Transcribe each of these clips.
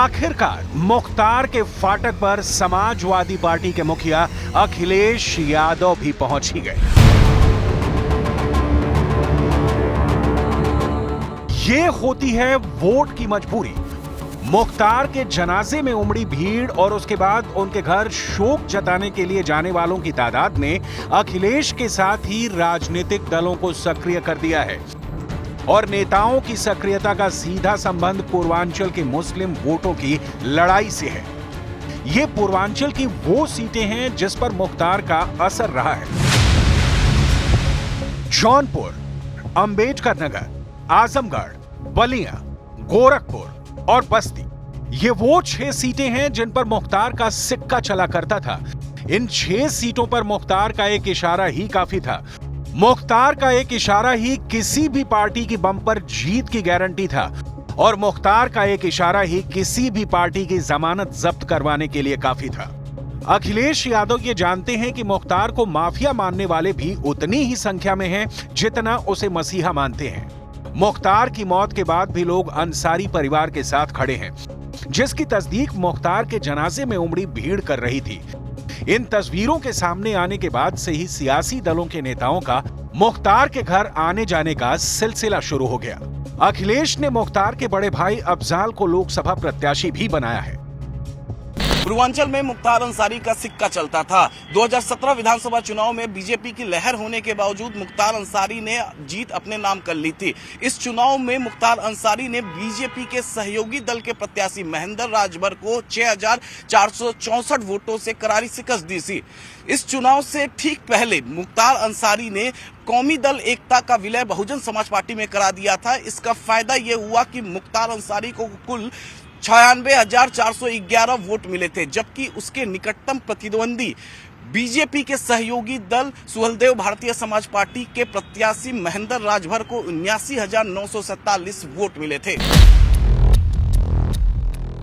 आखिरकार मुख्तार के फाटक पर समाजवादी पार्टी के मुखिया अखिलेश यादव भी पहुंच ही गए। ये होती है वोट की मजबूरी। मुख्तार के जनाजे में उमड़ी भीड़ और उसके बाद उनके घर शोक जताने के लिए जाने वालों की तादाद ने अखिलेश के साथ ही राजनीतिक दलों को सक्रिय कर दिया है और नेताओं की सक्रियता का सीधा संबंध पूर्वांचल के मुस्लिम वोटों की लड़ाई से है। ये पूर्वांचल की वो सीटें हैं जिस पर मुख्तार का असर रहा है। जौनपुर, अंबेडकर नगर, आजमगढ़, बलिया, गोरखपुर और बस्ती, ये वो 6 सीटें हैं जिन पर मुख्तार का सिक्का चला करता था। इन 6 सीटों पर मुख्तार का एक इशारा ही काफी था। मुख्तार का एक इशारा ही किसी भी पार्टी की बम्पर जीत की गारंटी था और मुख्तार का एक इशारा ही किसी भी पार्टी की जमानत जब्त करवाने के लिए काफी था। अखिलेश यादव ये जानते हैं कि मुख्तार को माफिया मानने वाले भी उतनी ही संख्या में हैं जितना उसे मसीहा मानते हैं। मुख्तार की मौत के बाद भी लोग अंसारी परिवार के साथ खड़े हैं, जिसकी तस्दीक मुख्तार के जनाजे में उमड़ी भीड़ कर रही थी। इन तस्वीरों के सामने आने के बाद से ही सियासी दलों के नेताओं का मुख्तार के घर आने जाने का सिलसिला शुरू हो गया। अखिलेश ने मुख्तार के बड़े भाई अफजाल को लोकसभा प्रत्याशी भी बनाया है। पूर्वांचल में मुख्तार अंसारी का सिक्का चलता था। 2017 विधानसभा चुनाव में बीजेपी की लहर होने के बावजूद मुख्तार अंसारी ने जीत अपने नाम कर ली थी। इस चुनाव में मुख्तार अंसारी ने बीजेपी के सहयोगी दल के प्रत्याशी महेंद्र राजभर को 6464 वोटों से करारी शिकस्त दी थी। इस चुनाव से ठीक पहले मुख्तार अंसारी ने कौमी दल एकता का विलय बहुजन समाज पार्टी में करा दिया था। इसका फायदा यह हुआ कि मुख्तार अंसारी को कुल 96,411 वोट मिले थे, जबकि उसके निकटतम प्रतिद्वंदी बीजेपी के सहयोगी दल सुहलदेव भारतीय समाज पार्टी के प्रत्याशी महेंद्र राजभर को 79,947 वोट मिले थे।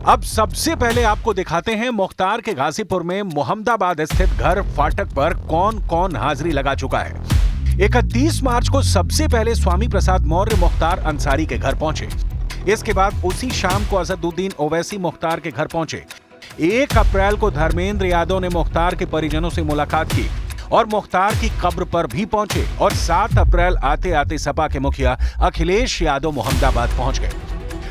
अब सबसे पहले आपको दिखाते हैं मुख्तार के गाजीपुर में मोहम्मदाबाद स्थित घर फाटक पर कौन कौन हाजिरी लगा चुका है। 31 मार्च को सबसे पहले स्वामी प्रसाद मौर्य मुख्तार अंसारी के घर पहुंचे। इसके बाद उसी शाम को असदुद्दीन ओवैसी मुख्तार के घर पहुंचे। 1 अप्रैल को धर्मेंद्र यादव ने मुख्तार के परिजनों से मुलाकात की और मुख्तार की कब्र पर भी पहुंचे और 7 अप्रैल आते आते सपा के मुखिया अखिलेश यादव मोहम्मदाबाद पहुंच गए।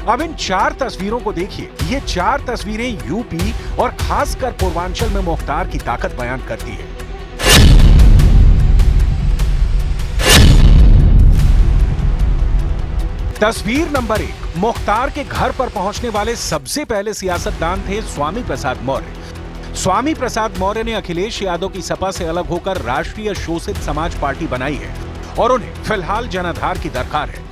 अब इन 4 तस्वीरों को देखिए। ये 4 तस्वीरें यूपी और खासकर पूर्वांचल में मुख्तार की ताकत बयान करती है। तस्वीर नंबर 1, मुख्तार के घर पर पहुंचने वाले सबसे पहले सियासतदान थे स्वामी प्रसाद मौर्य। स्वामी प्रसाद मौर्य ने अखिलेश यादव की सपा से अलग होकर राष्ट्रीय शोषित समाज पार्टी बनाई है और उन्हें फिलहाल जनाधार की दरकार है।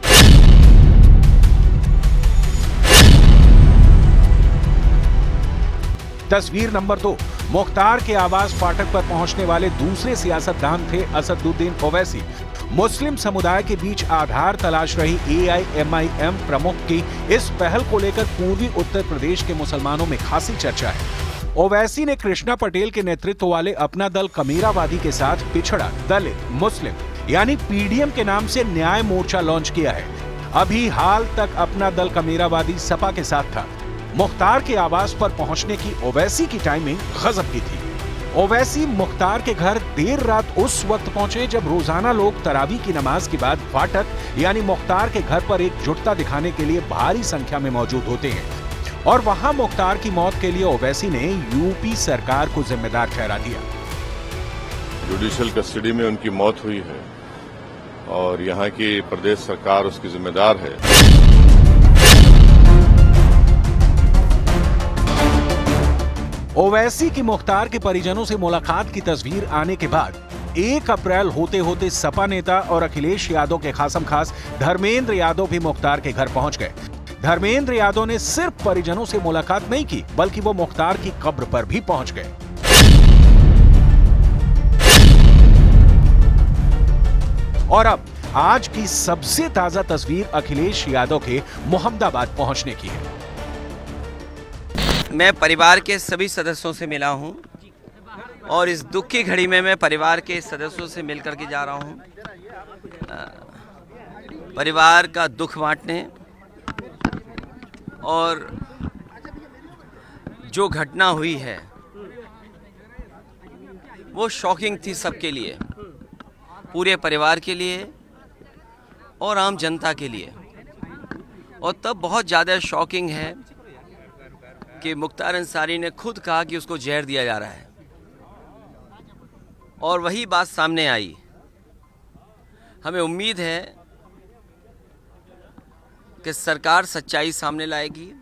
तस्वीर नंबर 2, मुख्तार के आवास फाटक पर पहुंचने वाले दूसरे सियासतदान थे असदुद्दीन ओवैसी। मुस्लिम समुदाय के बीच आधार तलाश रही AIMIM प्रमुख की इस पहल को लेकर पूर्वी उत्तर प्रदेश के मुसलमानों में खासी चर्चा है। ओवैसी ने कृष्णा पटेल के नेतृत्व वाले अपना दल कमीरावादी के साथ पिछड़ा, दलित, मुस्लिम यानी PDM के नाम से न्याय मोर्चा लॉन्च किया है। अभी हाल तक अपना दल कमीरावादी सपा के साथ था। मुख्तार के आवास पर पहुंचने की ओवैसी की टाइमिंग गजब की थी। ओवैसी मुख्तार के घर देर रात उस वक्त पहुंचे जब रोजाना लोग तरावी की नमाज के बाद फाटक यानी मुख्तार के घर पर एकजुटता दिखाने के लिए भारी संख्या में मौजूद होते हैं और वहां मुख्तार की मौत के लिए ओवैसी ने यूपी सरकार को जिम्मेदार ठहरा दिया। जुडिशियल कस्टडी में उनकी मौत हुई है और यहाँ की प्रदेश सरकार उसकी जिम्मेदार है। ओवैसी की मुख्तार के परिजनों से मुलाकात की तस्वीर आने के बाद 1 अप्रैल होते होते सपा नेता और अखिलेश यादव के खासम खास धर्मेंद्र यादव भी मुख्तार के घर पहुंच गए। धर्मेंद्र यादव ने सिर्फ परिजनों से मुलाकात नहीं की बल्कि वो मुख्तार की कब्र पर भी पहुंच गए। और अब आज की सबसे ताजा तस्वीर अखिलेश यादव के मोहम्मदाबाद पहुंचने की है। मैं परिवार के सभी सदस्यों से मिला हूं और इस दुख की घड़ी में मैं परिवार के सदस्यों से मिलकर के जा रहा हूं, परिवार का दुख बांटने और जो घटना हुई है वो शॉकिंग थी सबके लिए, पूरे परिवार के लिए और आम जनता के लिए। और तब बहुत ज़्यादा शॉकिंग है कि मुख्तार अंसारी ने खुद कहा कि उसको जहर दिया जा रहा है, और वही बात सामने आई। हमें उम्मीद है कि सरकार सच्चाई सामने लाएगी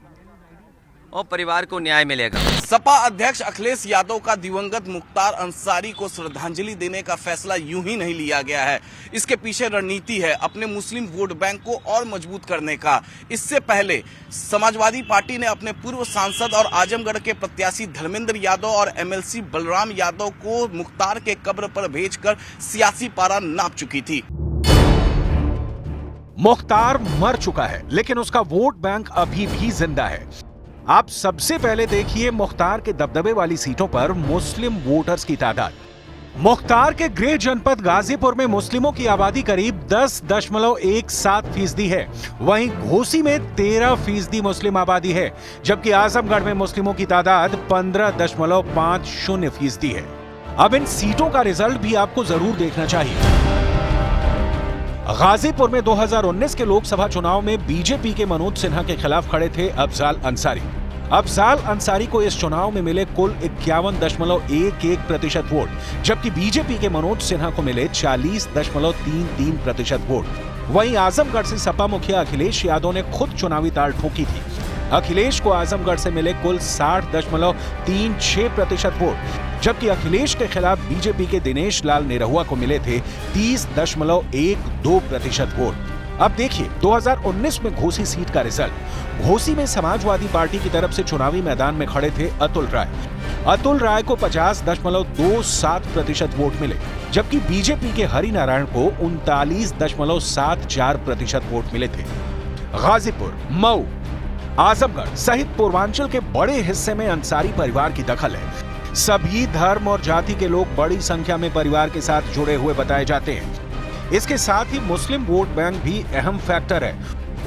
और परिवार को न्याय मिलेगा। सपा अध्यक्ष अखिलेश यादव का दिवंगत मुख्तार अंसारी को श्रद्धांजलि देने का फैसला यूं ही नहीं लिया गया है। इसके पीछे रणनीति है अपने मुस्लिम वोट बैंक को और मजबूत करने का। इससे पहले समाजवादी पार्टी ने अपने पूर्व सांसद और आजमगढ़ के प्रत्याशी धर्मेंद्र यादव और एमएलसी बलराम यादव को मुख्तार के कब्र पर भेजकर सियासी पारा नाप चुकी थी। मुख्तार मर चुका है, लेकिन उसका वोट बैंक अभी भी जिंदा है। आप सबसे पहले देखिए मुख्तार के दबदबे वाली सीटों पर मुस्लिम वोटर्स की तादाद। मुख्तार के गृह जनपद गाजीपुर में मुस्लिमों की आबादी करीब 10.17% है। वहीं घोसी में 13% मुस्लिम आबादी है, जबकि आजमगढ़ में मुस्लिमों की तादाद 15.50% है। अब इन सीटों का रिजल्ट भी आपको जरूर देखना चाहिए। गाजीपुर में 2019 के लोकसभा चुनाव में बीजेपी के मनोज सिन्हा के खिलाफ खड़े थे अफजाल अंसारी। अफजाल अंसारी को इस चुनाव में मिले कुल 51.11% वोट, जबकि बीजेपी के मनोज सिन्हा को मिले 40.33% वोट। वहीं आजमगढ़ से सपा मुखिया अखिलेश यादव ने खुद चुनावी ताल ठोकी थी। अखिलेश को आजमगढ़ से मिले कुल 60.36% वोट, जबकि अखिलेश के खिलाफ बीजेपी के दिनेश लाल निरहुआ को मिले थे 30.12% वोट। अब देखिए 2019 में घोसी सीट का रिजल्ट। घोसी में समाजवादी पार्टी की तरफ से चुनावी मैदान में खड़े थे अतुल राय। अतुल राय को 50.27% वोट मिले, जबकि बीजेपी के हरिनारायण को 39.74% वोट मिले थे। गाजीपुर, मऊ, आजमगढ़ सहित पूर्वांचल के बड़े हिस्से में अंसारी परिवार की दखल है। सभी धर्म और जाति के लोग बड़ी संख्या में परिवार के साथ जुड़े हुए बताए जाते हैं। इसके साथ ही मुस्लिम वोट बैंक भी अहम फैक्टर है।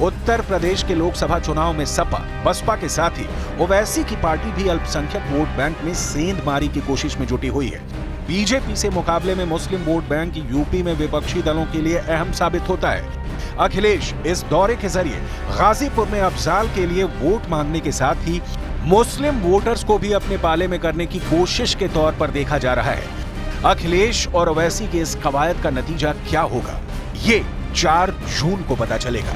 उत्तर प्रदेश के लोकसभा चुनाव में सपा, बसपा के साथ ही ओवैसी की पार्टी भी अल्पसंख्यक वोट बैंक में सेंधमारी की कोशिश में जुटी हुई है। बीजेपी से मुकाबले में मुस्लिम वोट बैंक यूपी में विपक्षी दलों के लिए अहम साबित होता है। अखिलेश इस दौरे के जरिए गाजीपुर में अफजाल के लिए वोट मांगने के साथ ही मुस्लिम वोटर्स को भी अपने पाले में करने की कोशिश के तौर पर देखा जा रहा है। अखिलेश और ओवैसी के इस कवायद का नतीजा क्या होगा, ये 4 जून को पता चलेगा।